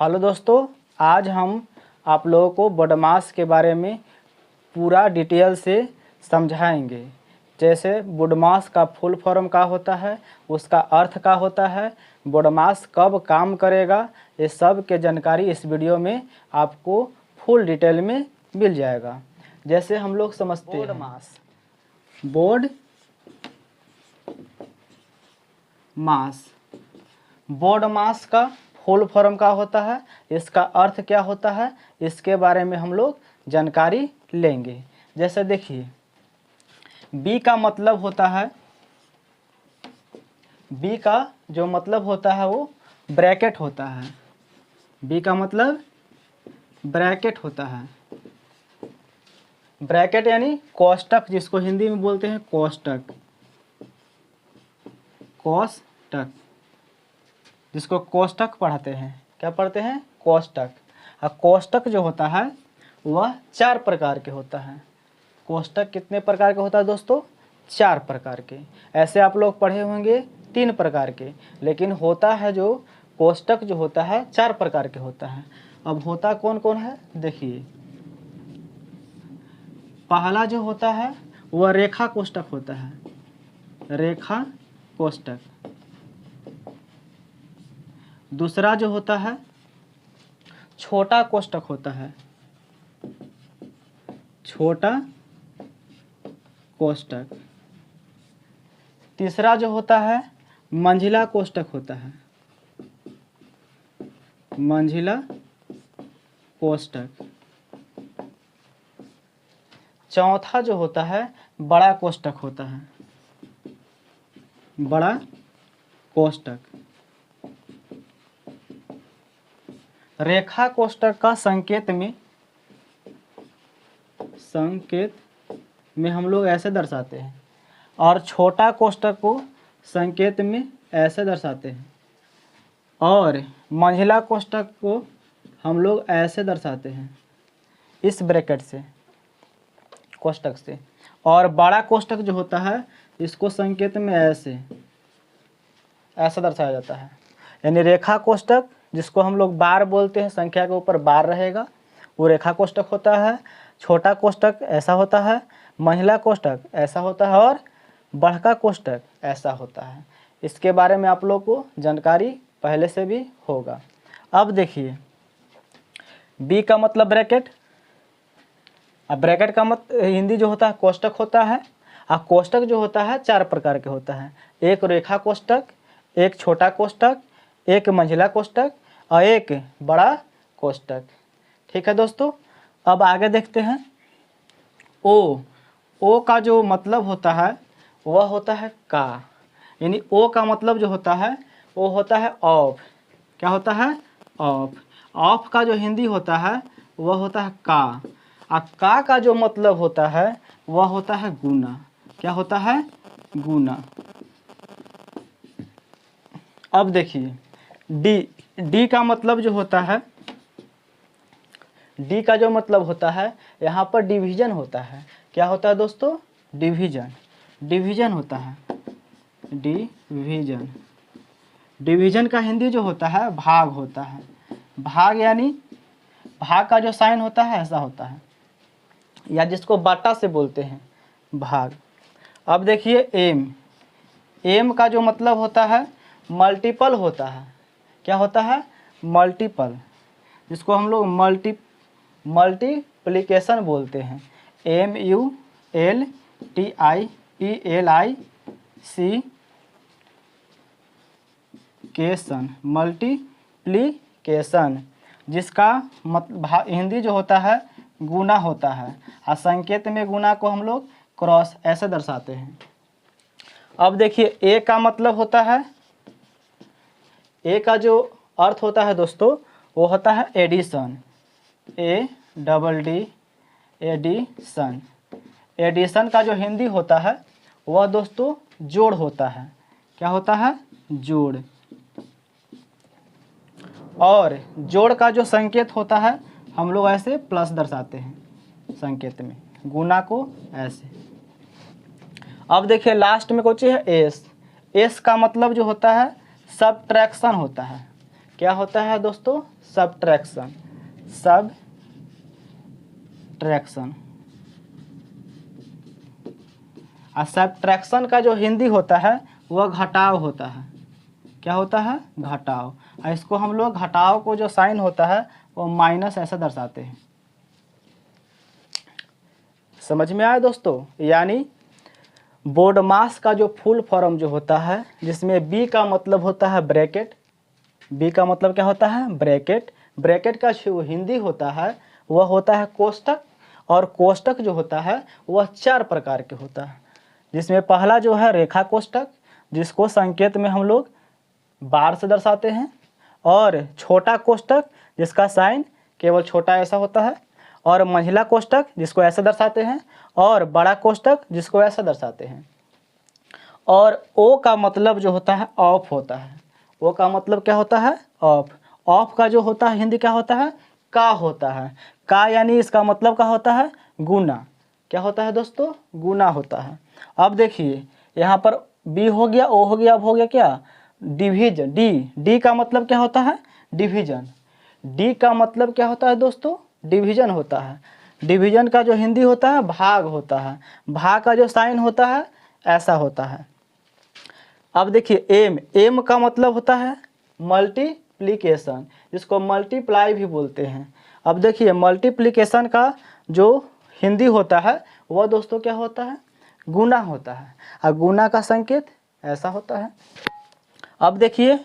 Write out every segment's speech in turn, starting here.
Hello दोस्तों, आज हम आप लोगों को बोडमास के बारे में पूरा डिटेल से समझाएंगे। जैसे बोडमास का फुल फॉर्म क्या होता है, उसका अर्थ क्या होता है, बोडमास कब काम करेगा, ये सब के जानकारी इस वीडियो में आपको फुल डिटेल में मिल जाएगा। जैसे हम लोग समझते हैं बोडमास का फुल फॉर्म क्या होता है, इसका अर्थ क्या होता है, इसके बारे में हम लोग जानकारी लेंगे। जैसे देखिए, बी का मतलब होता है, बी का जो मतलब होता है वो ब्रैकेट होता है। बी का मतलब ब्रैकेट होता है। ब्रैकेट यानी कोष्टक, जिसको हिंदी में बोलते हैं कोष्टक। कोष्टक, जिसको कोष्टक पढ़ाते हैं, क्या पढ़ते हैं? कोष्टक। और कोष्टक जो होता है वह 4 प्रकार के होता है। कोष्टक कितने प्रकार के होता है दोस्तों? 4 प्रकार के। ऐसे आप लोग पढ़े होंगे 3 प्रकार के, लेकिन होता है जो कोष्टक जो होता है 4 प्रकार के होता है। अब होता कौन कौन है देखिए, पहला जो होता है वह रेखा कोष्टक होता है। रेखा कोष्टक। दूसरा जो होता है छोटा कोष्टक होता है। छोटा कोष्टक। तीसरा जो होता है मंझिला कोष्टक होता है। मंझिला कोष्टक। चौथा जो होता है बड़ा कोष्टक होता है। बड़ा कोष्टक। रेखा कोष्टक का संकेत में हम लोग ऐसे दर्शाते हैं, और छोटा कोष्टक को संकेत में ऐसे दर्शाते हैं, और मंझिला कोष्टक को हम लोग ऐसे दर्शाते हैं, इस ब्रैकेट से, कोष्टक से। और बड़ा कोष्टक जो होता है इसको संकेत में ऐसे दर्शाया जाता है। यानी रेखा कोष्टक, जिसको हम लोग बार बोलते हैं, संख्या के ऊपर बार रहेगा, वो रेखा कोष्टक होता है। छोटा कोष्टक ऐसा होता है, महिला कोष्टक ऐसा होता है, और बढ़का कोष्टक ऐसा होता है। इसके बारे में आप लोग को जानकारी पहले से भी होगा। अब देखिए, बी का मतलब ब्रैकेट। अब ब्रैकेट का हिंदी जो होता है कोष्टक होता है। और कोष्टक जो होता है 4 प्रकार के होता है। एक रेखा कोष्टक, एक छोटा कोष्टक, एक मंझिला कोष्टक, और एक बड़ा कोष्टक। ठीक है दोस्तों, अब आगे देखते हैं। ओ का जो मतलब होता है वह होता है का। यानी ओ का मतलब जो होता है वो होता है ऑफ। क्या होता है? ऑफ। ऑफ का जो हिंदी होता है वह होता है का। और का जो मतलब होता है वह होता है गुना। क्या होता है? गुना। अब देखिए, डी का मतलब जो होता है, डी का जो मतलब होता है, यहाँ पर डिवीजन होता है। क्या होता है दोस्तों? डिवीजन। डिवीजन होता है। डिवीजन। डिवीजन का हिंदी जो होता है भाग होता है। भाग यानी भाग का जो साइन होता है ऐसा होता है, या जिसको बाटा से बोलते हैं भाग। अब देखिए एम का जो मतलब होता है मल्टीपल होता है। क्या होता है? मल्टीपल, जिसको हम लोग मल्टीप्लिकेशन बोलते हैं। MULTIPLICATION, मल्टीप्लिकेशन, जिसका हिंदी जो होता है गुना होता है। और संकेत में गुना को हम लोग क्रॉस ऐसे दर्शाते हैं। अब देखिए, ए का मतलब होता है, ए का जो अर्थ होता है दोस्तों वो होता है एडिशन। ADD addition. एडिशन का जो हिंदी होता है वह दोस्तों जोड़ होता है। क्या होता है? जोड़। और जोड़ का जो संकेत होता है हम लोग ऐसे प्लस दर्शाते हैं संकेत में, गुना को ऐसे। अब देखिए लास्ट में कुछ है एस। एस का मतलब जो होता है सब्ट्रैक्शन होता है। क्या होता है दोस्तों? सबट्रैक्शन। सबट्रैक्शन। और सबट्रैक्शन का जो हिंदी होता है वह घटाव होता है। क्या होता है? घटाव। और इसको हम लोग घटाव को जो साइन होता है वो माइनस ऐसा दर्शाते हैं। समझ में आया दोस्तों? यानी बोडमास का जो फुल फॉर्म जो होता है, जिसमें बी का मतलब होता है ब्रैकेट। बी का मतलब क्या होता है? ब्रैकेट। ब्रैकेट का जो हिंदी होता है वह होता है कोष्टक। और कोष्टक जो होता है वह 4 प्रकार के होता है, जिसमें पहला जो है रेखा कोष्टक, जिसको संकेत में हम लोग बार से दर्शाते हैं। और छोटा कोष्टक, जिसका साइन केवल छोटा ऐसा होता है। और मंझला कोष्टक, जिसको ऐसे दर्शाते हैं। और बड़ा कोष्टक, जिसको ऐसा दर्शाते हैं। और ओ का मतलब जो होता है ऑफ होता है। ओ का मतलब क्या होता है? ऑफ। ऑफ का जो होता है हिंदी क्या होता है? का होता है। का यानी इसका मतलब क्या होता है? गुना। क्या होता है दोस्तों? गुना होता है। अब देखिए यहाँ पर बी हो गया, ओ हो गया, अब हो गया क्या? डिवीजन। डी का मतलब क्या होता है? डिवीजन। डी का मतलब क्या होता है दोस्तों? डिवीजन होता है। डिवीजन का जो हिंदी होता है भाग होता है। भाग का जो साइन होता है ऐसा होता है। अब देखिए एम का मतलब होता है मल्टीप्लिकेशन, जिसको मल्टीप्लाई भी बोलते हैं। अब देखिए मल्टीप्लिकेशन का जो हिंदी होता है वह दोस्तों क्या होता है? गुना होता है। और गुना का संकेत ऐसा होता है। अब देखिए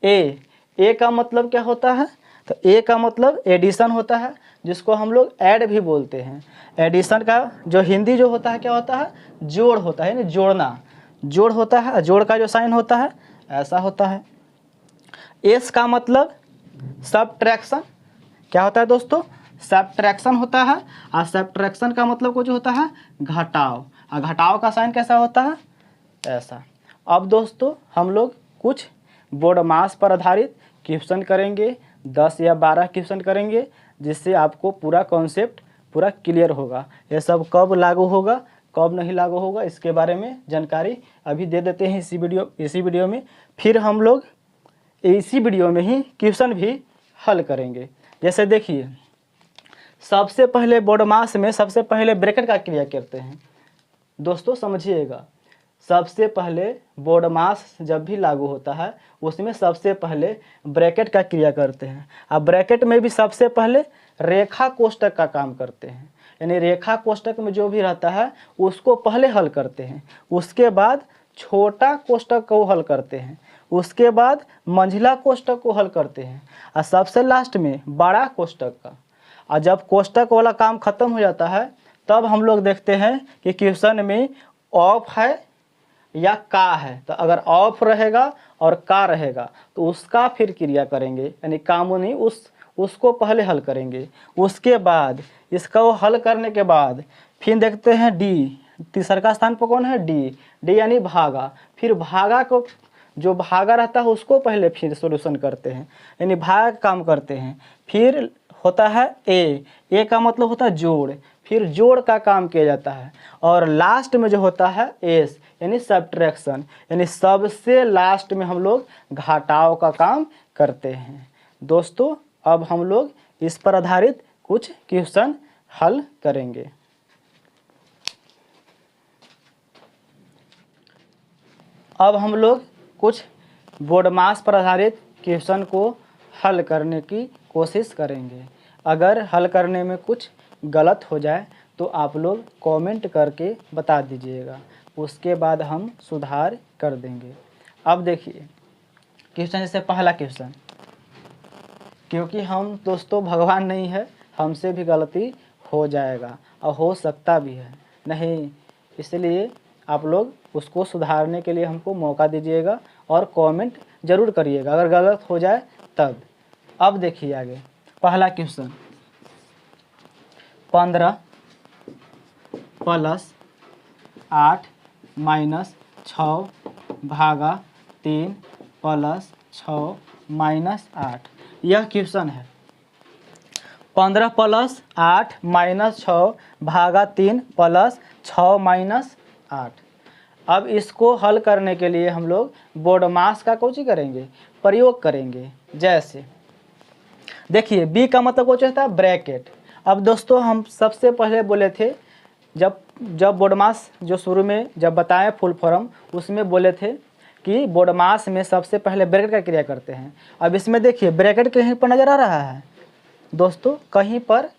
ए का मतलब क्या होता है? तो ए का मतलब एडिशन होता है, जिसको हम लोग ऐड भी बोलते हैं। एडिशन का जो हिंदी जो होता है क्या होता है? जोड़ होता है, यानी जोड़ना। जोड़ होता है। जोड़ का जो साइन होता है ऐसा होता है। एस का मतलब सबट्रैक्शन। क्या होता है दोस्तों? सबट्रैक्शन होता है। और सबट्रैक्शन का मतलब को जो होता है घटाव। और घटाव का साइन कैसा होता है? ऐसा। अब दोस्तों हम लोग कुछ बोडमास पर आधारित क्वेश्चन करेंगे, 10 या 12 क्वेश्चन करेंगे, जिससे आपको पूरा कॉन्सेप्ट पूरा क्लियर होगा। ये सब कब लागू होगा, कब नहीं लागू होगा, इसके बारे में जानकारी अभी दे देते हैं इसी वीडियो में। फिर हम लोग इसी वीडियो में ही क्वेश्चन भी हल करेंगे। जैसे देखिए सबसे पहले बोडमास में सबसे पहले ब्रैकेट का क्रिया करते हैं। दोस्तों समझिएगा, सबसे पहले बोडमास जब भी लागू होता है उसमें सबसे पहले ब्रैकेट का क्रिया करते हैं। अब ब्रैकेट में भी सबसे पहले रेखा कोष्टक का काम करते हैं। यानी रेखा कोष्टक में जो भी रहता है उसको पहले हल करते हैं। उसके बाद छोटा कोष्टक को हल करते हैं। उसके बाद मंझला कोष्टक को हल करते हैं। और सबसे लास्ट में बड़ा कोष्टक का। और जब कोष्टक वाला काम खत्म हो जाता है तब हम लोग देखते हैं कि क्वेश्चन में ऑफ है या का है। तो अगर ऑफ रहेगा और का रहेगा तो उसका फिर क्रिया करेंगे, यानी कामोनी उसको पहले हल करेंगे। उसके बाद इसका वो हल करने के बाद फिर देखते हैं डी। तीसरा स्थान पर कौन है? डी यानी भागा। फिर भागा को जो भागा रहता है उसको पहले फिर सॉल्यूशन करते हैं, यानी भाग काम करते हैं। फिर होता है ए का मतलब होता है जोड़। फिर जोड़ का काम किया जाता है। और लास्ट में जो होता है एस यानी सबट्रैक्शन, यानी सबसे लास्ट में हम लोग घटाव का काम करते हैं। दोस्तों अब हम लोग इस पर आधारित कुछ क्वेश्चन हल करेंगे। अब हम लोग कुछ बोडमास पर आधारित क्वेश्चन को हल करने की कोशिश करेंगे। अगर हल करने में कुछ गलत हो जाए तो आप लोग कमेंट करके बता दीजिएगा, उसके बाद हम सुधार कर देंगे। अब देखिए क्वेश्चन, जैसे पहला क्वेश्चन, क्योंकि हम दोस्तों भगवान नहीं है, हमसे भी गलती हो जाएगा और हो सकता भी है नहीं, इसलिए आप लोग उसको सुधारने के लिए हमको मौका दीजिएगा और कमेंट ज़रूर करिएगा अगर गलत हो जाए तब। अब देखिए आगे पहला क्वेश्चन, 15 + 8 - 6 भागा 3 + 6 - 8, यह क्वेश्चन है। 15 + 8 - 6 भागा 3 + 6 - 8। अब इसको हल करने के लिए हम लोग बोडमास का कोची करेंगे, प्रयोग करेंगे। जैसे देखिए बी का मतलब कुछ होता है ब्रैकेट। अब दोस्तों हम सबसे पहले बोले थे जब बोडमास जो शुरू में जब बताएं फुल फॉर्म उसमें बोले थे कि बोडमास में सबसे पहले ब्रैकेट का क्रिया करते हैं। अब इसमें देखिए ब्रैकेट कहीं पर नज़र आ रहा है दोस्तों, कहीं पर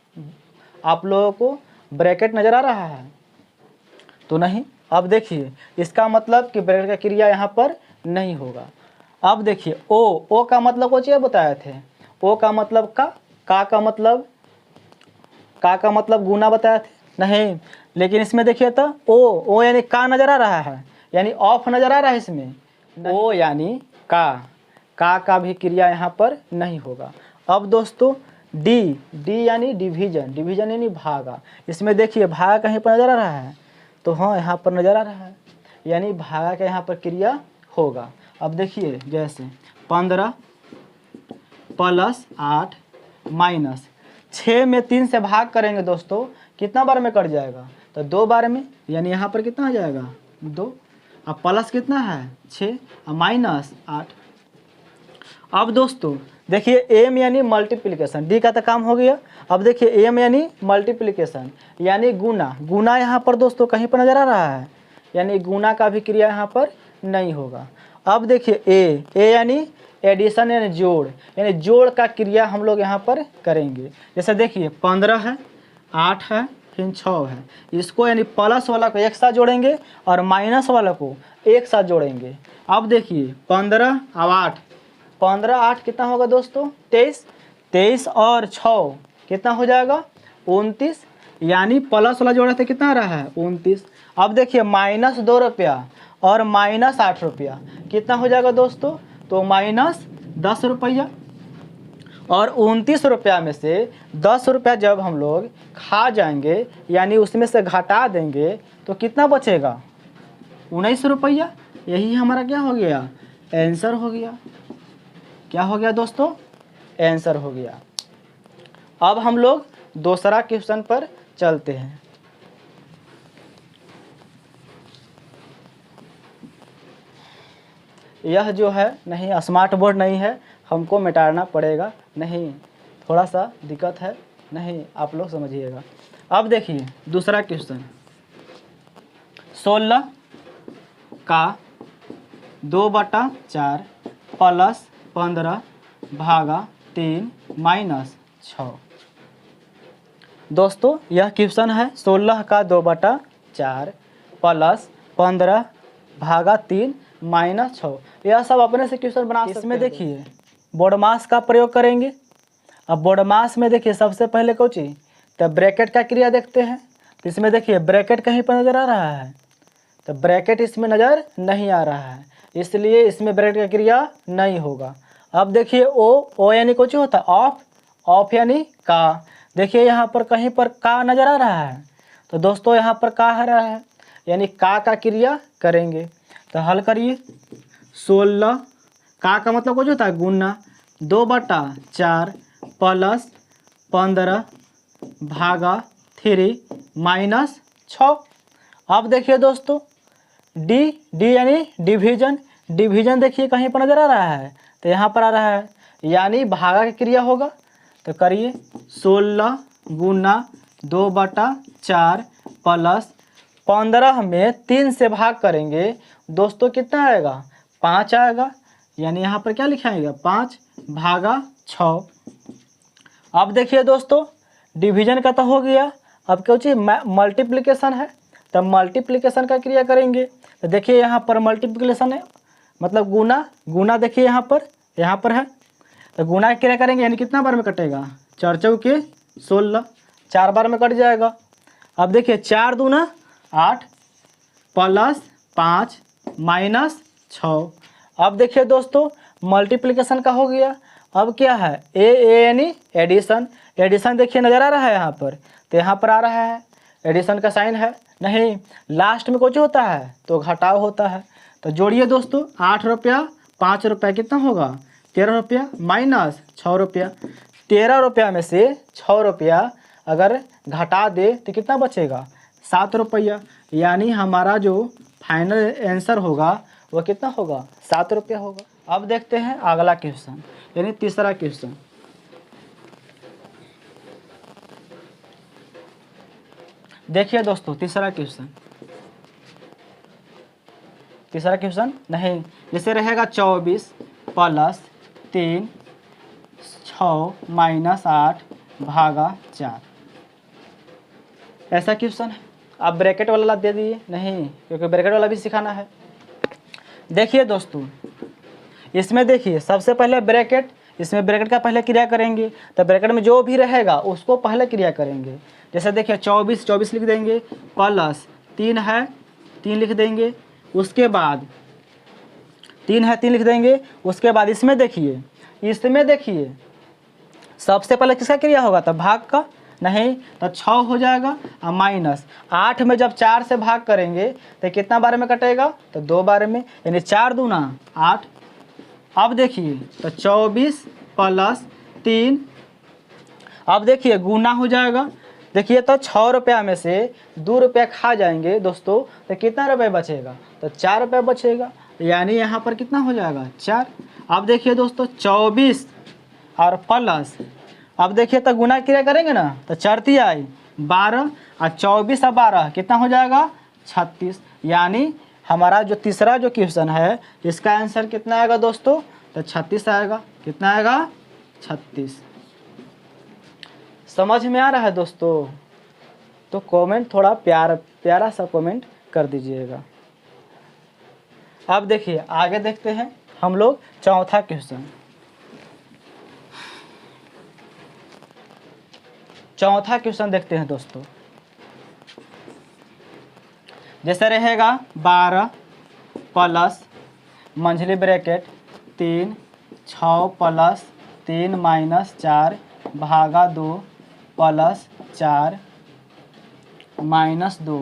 आप लोगों को ब्रैकेट नज़र आ रहा है तो नहीं। अब देखिए इसका मतलब कि ब्रैकेट का क्रिया यहाँ पर नहीं होगा। अब देखिए ओ का मतलब कुछ ये बताए थे, ओ का मतलब का मतलब गुना बताए थे नहीं। लेकिन इसमें देखिए तो ओ यानी का नज़र आ रहा है, यानी ऑफ नज़र आ रहा है इसमें, ओ यानी का भी क्रिया यहाँ पर नहीं होगा। अब दोस्तों डी यानी डिवीजन यानी भागा। इसमें देखिए भागा कहीं पर नज़र आ रहा है तो हाँ यहाँ पर नज़र आ रहा है, यानी भागा का यहाँ पर क्रिया होगा। अब देखिए जैसे 15 + 8 - 6 में 3 से भाग करेंगे दोस्तों, कितना बार में कट जाएगा तो 2 बार में, यानी यहाँ पर कितना आ जाएगा 2। अब प्लस कितना है 6 और -8। अब दोस्तों देखिए एम यानी मल्टीप्लिकेशन, डी का तो काम हो गया। अब देखिए एम यानी मल्टीप्लिकेशन यानी गुना यहाँ पर दोस्तों कहीं पर नज़र आ रहा है, यानी गुना का भी क्रिया यहाँ पर नहीं होगा। अब देखिए ए यानी एडिशन यानी जोड़, यानी जोड़ का क्रिया हम लोग यहाँ पर करेंगे। जैसे देखिए 15 है, 8 है, फिर 6 है, इसको यानी प्लस वाला को एक साथ जोड़ेंगे और माइनस वाला को एक साथ जोड़ेंगे। अब देखिए 15 और 8, 15 8 कितना होगा दोस्तों 23 और 6 कितना हो जाएगा 29, यानी प्लस वाला जोड़ा था कितना आ रहा है 29। अब देखिए -2 रुपया और -8 रुपया कितना हो जाएगा दोस्तों, तो -10 रुपया। और 29 रुपया में से 10 रुपया जब हम लोग खा जाएंगे यानी उसमें से घटा देंगे तो कितना बचेगा 19 रुपया। यही हमारा क्या हो गया आंसर हो गया। क्या हो गया दोस्तों आंसर हो गया। अब हम लोग दूसरा क्वेश्चन पर चलते हैं। यह जो है नहीं स्मार्ट बोर्ड नहीं है, हमको मिटाना पड़ेगा, नहीं थोड़ा सा दिक्कत है, नहीं आप लोग समझिएगा। अब देखिए दूसरा क्वेश्चन 16 का 2/4 + 15 भागा 3 - 6। दोस्तों यह क्वेश्चन है 16 का 2/4 + 15 भागा 3 - 6। यह सब अपने से क्वेश्चन बना सकते हैं। इसमें देखिए बोडमास का प्रयोग करेंगे। अब बोडमास में देखिए सबसे पहले कौन चीज तो ब्रैकेट का क्रिया देखते हैं। तो इसमें देखिए ब्रैकेट कहीं पर नज़र आ रहा है तो ब्रैकेट इसमें नज़र नहीं आ रहा है, इसलिए इसमें ब्रैकेट का क्रिया नहीं होगा। अब देखिए ओ यानी कुछ होता है ऑफ यानी का। देखिए यहाँ पर कहीं पर का नज़र आ रहा है तो दोस्तों यहाँ पर का आ रहा है, यानी का क्रिया करेंगे। तो हल करिए 16 का मतलब कुछ होता है गुना 2/4 + 15 भागा 3 - 6। अब देखिए दोस्तों डी यानी डिवीजन देखिए कहीं पर नज़र आ रहा है तो यहाँ पर आ रहा है, यानी भागा की क्रिया होगा। तो करिए 16 गुना 2/4 + 15 में 3 से भाग करेंगे दोस्तों कितना आएगा 5 आएगा, यानी यहाँ पर क्या लिखाएगा 5 भागा 6। अब देखिए दोस्तों डिवीजन का तो हो गया, अब क्या चीज़ मल्टीप्लिकेशन है तो मल्टीप्लिकेशन का क्रिया करेंगे। तो देखिए यहाँ पर मल्टीप्लिकेशन है मतलब गुना देखिए यहाँ पर है तो गुना की क्रिया करेंगे, यानी कितना बार में कटेगा 4 चौके 16, 4 बार में कट जाएगा। अब देखिए 4 दूना 8 + 5 - 6। अब देखिए दोस्तों मल्टीप्लिकेशन का हो गया। अब क्या है ए यानी एडिशन देखिए नज़र आ रहा है यहाँ पर, तो यहाँ पर आ रहा है एडिशन का साइन है, नहीं लास्ट में कुछ होता है तो घटाव होता है। तो जोड़िए दोस्तों 8 रुपया 5 रुपया कितना होगा 13 रुपया -6 रुपया। 13 रुपया में से 6 रुपया अगर घटा दे तो कितना बचेगा 7 रुपया, यानी हमारा जो फाइनल आंसर होगा वो कितना होगा, 7 रुपया होगा। अब देखते हैं अगला क्वेश्चन, यानी तीसरा क्वेश्चन। देखिए दोस्तों तीसरा क्वेश्चन नहीं, जैसे रहेगा 24 प्लस 3 6 माइनस 8 भागा 4, ऐसा क्वेश्चन है। आप ब्रैकेट वाला दे दिए नहीं, क्योंकि ब्रैकेट वाला भी सिखाना है। देखिए दोस्तों इसमें देखिए सबसे पहले ब्रैकेट, इसमें ब्रैकेट का पहले क्रिया करेंगे, तो ब्रैकेट में जो भी रहेगा उसको पहले क्रिया करेंगे। जैसे देखिए 24 लिख देंगे, प्लस 3 है 3 लिख देंगे, उसके बाद 3 है 3 लिख देंगे। उसके बाद इसमें देखिए सबसे पहले किसका क्रिया होगा, तो भाग का नहीं, तो 6 हो जाएगा। और माइनस 8 में जब 4 से भाग करेंगे तो कितना बार में कटेगा, तो 2 बार में, यानी 4 दूना 8। अब देखिए तो 24 प्लस 3, अब देखिए गुना हो जाएगा। देखिए तो 6 रुपया में से 2 रुपया खा जाएंगे दोस्तों, तो कितना रुपये बचेगा, तो 4 रुपया बचेगा, यानी यहाँ पर कितना हो जाएगा 4। अब देखिए दोस्तों 24 और प्लस, अब देखिए तो गुना क्रिया करेंगे ना, तो 4 आई 12 और 24 और 12 कितना हो जाएगा 36। यानी हमारा जो तीसरा जो क्वेश्चन है इसका आंसर कितना आएगा दोस्तों, तो 36 आएगा। कितना आएगा 36। समझ में आ रहा है दोस्तों, तो कमेंट थोड़ा प्यारा सा कमेंट कर दीजिएगा। अब देखिए आगे देखते हैं हम लोग चौथा क्वेश्चन। चौथा क्वेश्चन देखते हैं दोस्तों, जैसे रहेगा 12 प्लस मंझली ब्रैकेट 3 6 प्लस 3 माइनस 4 भागा 2 प्लस 4 माइनस 2,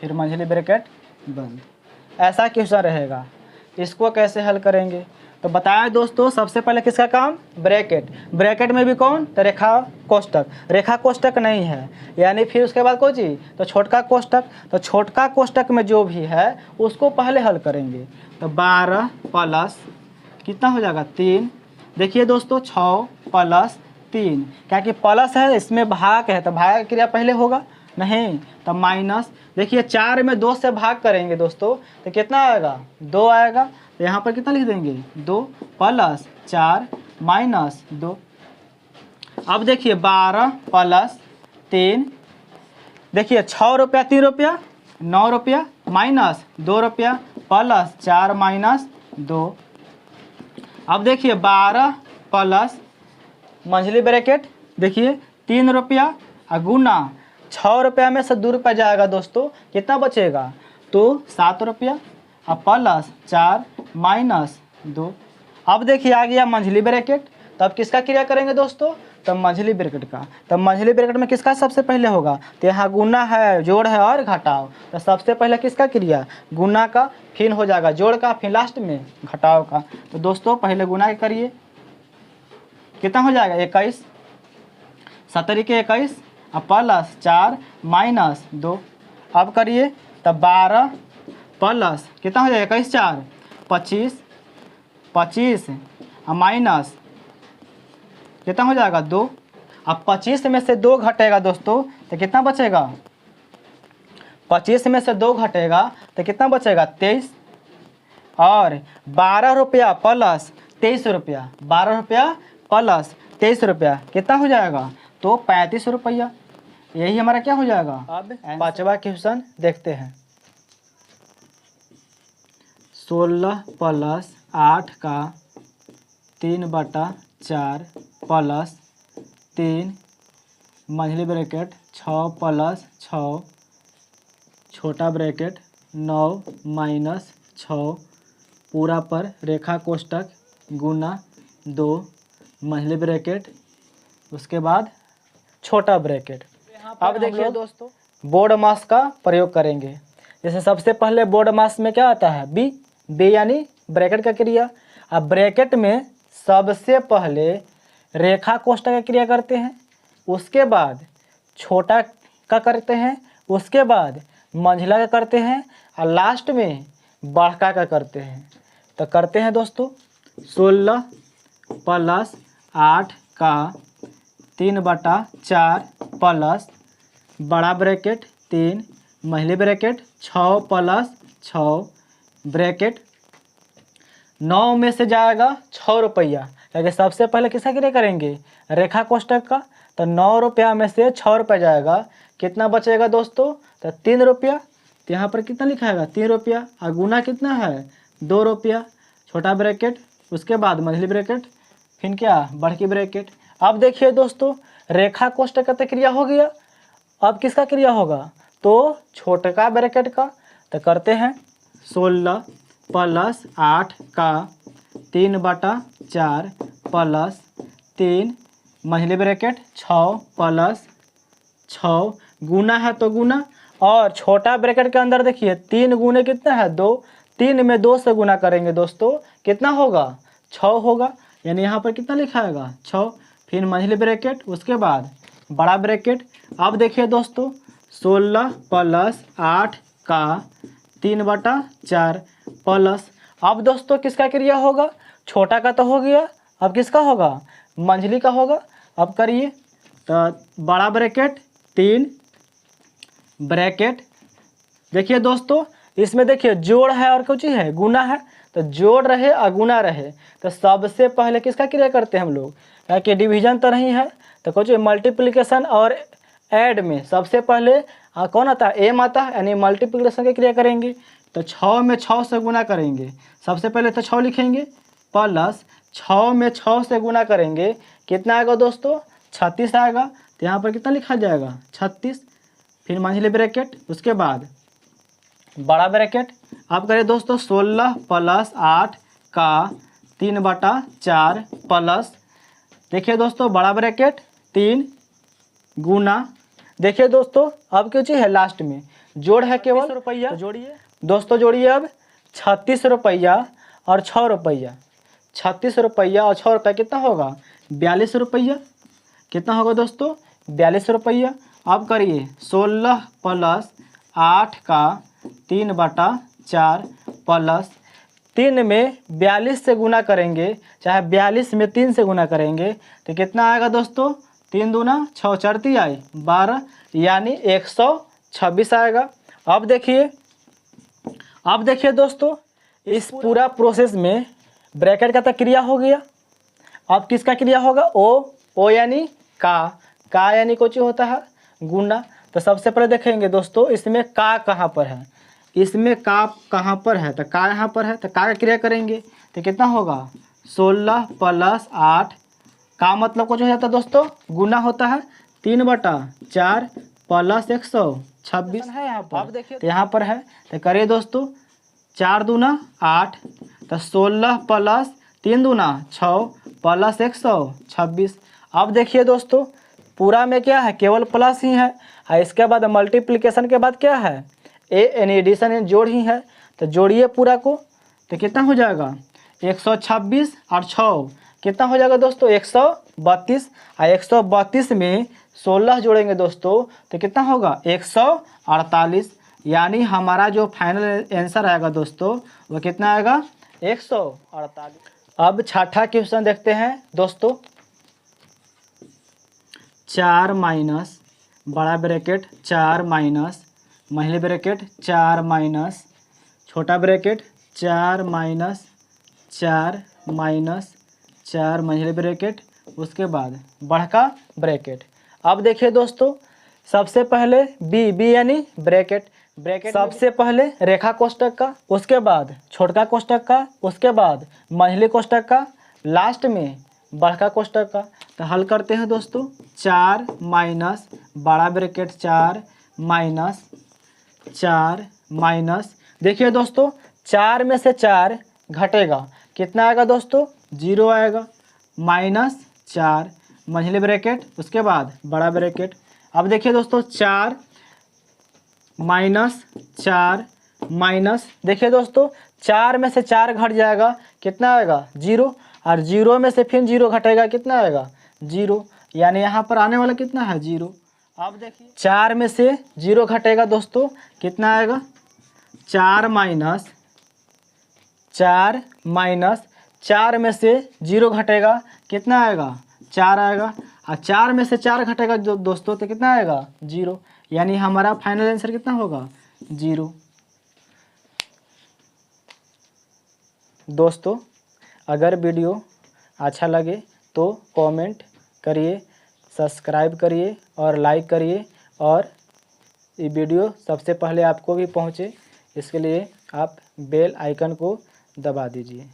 फिर मंझली ब्रैकेट बंद, ऐसा क्वेश्चन रहेगा। इसको कैसे हल करेंगे, तो बताया दोस्तों सबसे पहले किसका काम, ब्रैकेट में भी कौन, तो रेखा कोष्टक नहीं है, यानी फिर उसके बाद कोई चीज़, तो छोटका कोष्टक। तो छोटका कोष्टक में जो भी है उसको पहले हल करेंगे। तो 12 प्लस कितना हो जाएगा 3, देखिए दोस्तों 6 प्लस 3, क्या कि प्लस है इसमें भाग है, तो भाग क्रिया पहले होगा नहीं, तो माइनस, देखिए 4 में 2 से भाग करेंगे दोस्तों, तो कितना आएगा 2 आएगा, तो यहाँ पर कितना लिख देंगे 2 प्लस 4 माइनस 2। अब देखिए 12 प्लस 3, देखिए 6 रुपया 3 रुपया 9 रुपया माइनस 2 रुपया प्लस 4 माइनस 2। अब देखिए 12 प्लस मंझली ब्रैकेट, देखिए 3 रुपया गुना 6 रुपया में से 2 रुपया जाएगा दोस्तों, कितना बचेगा, तो 7 रुपया और प्लस 4 माइनस 2। अब देखिए आ गया मंझली ब्रैकेट, तब किसका क्रिया करेंगे दोस्तों, तब मंझली ब्रैकेट का। तब मंझली ब्रैकेट में किसका सबसे पहले होगा, तो यहाँ गुना है जोड़ है और घटाव, तो सबसे पहले किसका क्रिया, गुना का, फिर हो जाएगा जोड़ का, फिर लास्ट में घटाव का। तो दोस्तों पहले गुना करिए, कितना हो जाएगा 21, 70 के 21 और प्लस 4 माइनस 2। अब करिए तब 12 प्लस कितना हो जाएगा 21 4 25 और माइनस कितना हो जाएगा 2। अब 25 में से 2 घटेगा दोस्तों, तो कितना बचेगा, 25 में से 2 घटेगा तो कितना बचेगा 23, और 12 रुपया प्लस 23 रुपया, 12 रुपया प्लस 23 रुपया कितना हो जाएगा, तो 35 रुपया। यही हमारा क्या हो जाएगा। अब पांचवा क्वेश्चन देखते हैं। 16 प्लस 8 का 3/4 प्लस 3 मंझली ब्रैकेट 6 प्लस 6 छोटा ब्रैकेट 9 माइनस 6 पूरा पर रेखा कोष्टक गुना 2 मंझली ब्रैकेट उसके बाद छोटा ब्रैकेट। अब देखिए दोस्तों बोर्ड मास का प्रयोग करेंगे। जैसे सबसे पहले बोर्ड मास में क्या आता है, बी यानी ब्रैकेट का क्रिया। अब ब्रैकेट में सबसे पहले रेखा कोष्टक का क्रिया करते हैं, उसके बाद छोटा का करते हैं, उसके बाद मंझला का करते हैं और लास्ट में बढ़का का करते हैं। तो करते हैं दोस्तों 16 प्लस 8 का 3/4 प्लस बड़ा ब्रैकेट 3 महीली ब्रैकेट 6 प्लस 6 ब्रैकेट 9 में से जाएगा 6 रुपया, क्योंकि सबसे पहले किसका क्रिया करेंगे, रेखा कोष्टक का। तो 9 रुपया में से 6 रुपया जाएगा, कितना बचेगा दोस्तों, तो 3 रुपया। तो यहाँ पर कितना लिखाएगा 3 रुपया, और गुना कितना है 2 रुपया, छोटा ब्रैकेट उसके बाद मझली ब्रैकेट फिर क्या बड़की ब्रैकेट। अब देखिए दोस्तों रेखा कोष्टक का तो क्रिया हो गया, अब किसका क्रिया होगा, तो छोटका ब्रैकेट का। तो करते हैं 16 प्लस 8 का 3/4 प्लस 3 महीली ब्रैकेट 6 प्लस 6 गुना है तो गुना, और छोटा ब्रैकेट के अंदर देखिए 3 गुने कितना है 2, 3 में 2 से गुना करेंगे दोस्तों कितना होगा 6 होगा, यानी यहाँ पर कितना लिखाएगा 6। फिर मझली ब्रैकेट उसके बाद बड़ा ब्रैकेट। अब देखिए दोस्तों 16 प्लस 8 का 3/4 प्लस, अब दोस्तों किसका क्रिया होगा, छोटा का तो हो गया, अब किसका होगा मंझली का होगा। अब करिए तो बड़ा ब्रैकेट 3 ब्रैकेट, देखिए दोस्तों इसमें देखिए जोड़ है और कुछ है गुना है, तो जोड़ रहे और गुना रहे तो सबसे पहले किसका क्रिया करते हैं हम लोग, क्योंकि डिवीजन तो नहीं है तो कुछ मल्टीप्लिकेशन और ऐड में सबसे पहले कौन आता है एम आता है, यानी मल्टीप्लिकेशन की क्रिया करेंगे। तो 6 में 6 से गुना करेंगे, सबसे पहले तो 6 लिखेंगे प्लस 6 में 6 से गुना करेंगे कितना आएगा दोस्तों 36 आएगा। तो यहाँ पर कितना लिखा जाएगा 36, फिर मझली ब्रैकेट उसके बाद बड़ा ब्रैकेट। अब करें दोस्तों 16 प्लस 8 का 3/4 प्लस, देखिए दोस्तों बड़ा ब्रैकेट 3 गुना, देखिए दोस्तों अब क्या चीज़ है लास्ट में जोड़ है केवल रुपया, तो जोड़िए दोस्तों जोड़िए अब 36 रुपया और 6 रुपया, 36 रुपया और 6 रुपया कितना होगा 42 रुपया, कितना होगा दोस्तों 42 रुपया। अब करिए 16 प्लस 8 का 3/4 प्लस 3 में 42 से गुना करेंगे, चाहे 42 में 3 से गुना करेंगे तो कितना आएगा दोस्तों 3 दूना 6 चरती आई 12, यानी 126 आएगा। अब देखिए दोस्तों इस पूरा प्रोसेस में ब्रैकेट का तो क्रिया हो गया, अब किसका क्रिया होगा ओ यानी का यानी कुछ होता है गुना। तो सबसे पहले देखेंगे दोस्तों इसमें का कहाँ पर है, इसमें का कहाँ पर है, तो का यहाँ पर है, तो का क्रिया करेंगे तो कितना होगा 16 प्लस 8, का मतलब कुछ हो जाता है दोस्तों गुना होता है 3/4 प्लस 126 है यहाँ पर, तो यहाँ पर है तो करिए दोस्तों 4 दूना 8, तो 16 प्लस 3 दूना 6 प्लस 126। अब देखिए दोस्तों पूरा में क्या है केवल प्लस ही है, और इसके बाद मल्टीप्लिकेशन के बाद क्या है यानी एडिशन यानी जोड़ ही है, तो जोड़िए पूरा को तो कितना हो जाएगा 126 और 6 कितना हो जाएगा दोस्तों 132, और 132 में 16 जोड़ेंगे दोस्तों तो कितना होगा 148, यानी हमारा जो फाइनल आंसर आएगा दोस्तों वो कितना आएगा 148। अब छठा क्वेश्चन देखते हैं दोस्तों, 4 माइनस बड़ा ब्रैकेट 4 माइनस महीली ब्रैकेट 4 माइनस छोटा ब्रैकेट 4 माइनस 4 माइनस 4 महीली ब्रैकेट उसके बाद बढ़का ब्रैकेट। अब देखिए दोस्तों सबसे पहले बी यानी ब्रैकेट सबसे पहले रेखा कोष्टक का, उसके बाद छोटका कोष्टक का, उसके बाद मझली कोष्टक का, लास्ट में बढ़का कोष्टक का। तो हल करते हैं दोस्तों 4 माइनस बड़ा ब्रैकेट 4 माइनस 4 माइनस, देखिए दोस्तों 4 में से 4 घटेगा कितना आएगा दोस्तों 0 आएगा, माइनस 4 मझली ब्रैकेट उसके बाद बड़ा ब्रैकेट। अब देखिए दोस्तों 4 माइनस 4 माइनस, देखिए दोस्तों 4 में से 4 घट जाएगा कितना आएगा 0, और 0 में से फिर 0 घटेगा कितना आएगा 0, यानी यहाँ पर आने वाला कितना है 0। अब देखिए 4 में से 0 घटेगा दोस्तों, कितना आएगा? 4 माइनस 4 में से 0 घटेगा, कितना आएगा? 4 आएगा। और 4 में से 4 घटेगा दोस्तों तो कितना आएगा? 0। यानी हमारा फाइनल आंसर कितना होगा? 0। दोस्तों अगर वीडियो अच्छा लगे तो कमेंट करिए, सब्सक्राइब करिए और लाइक करिए, और ये वीडियो सबसे पहले आपको भी पहुँचे इसके लिए आप बेल आइकन को दबा दीजिए।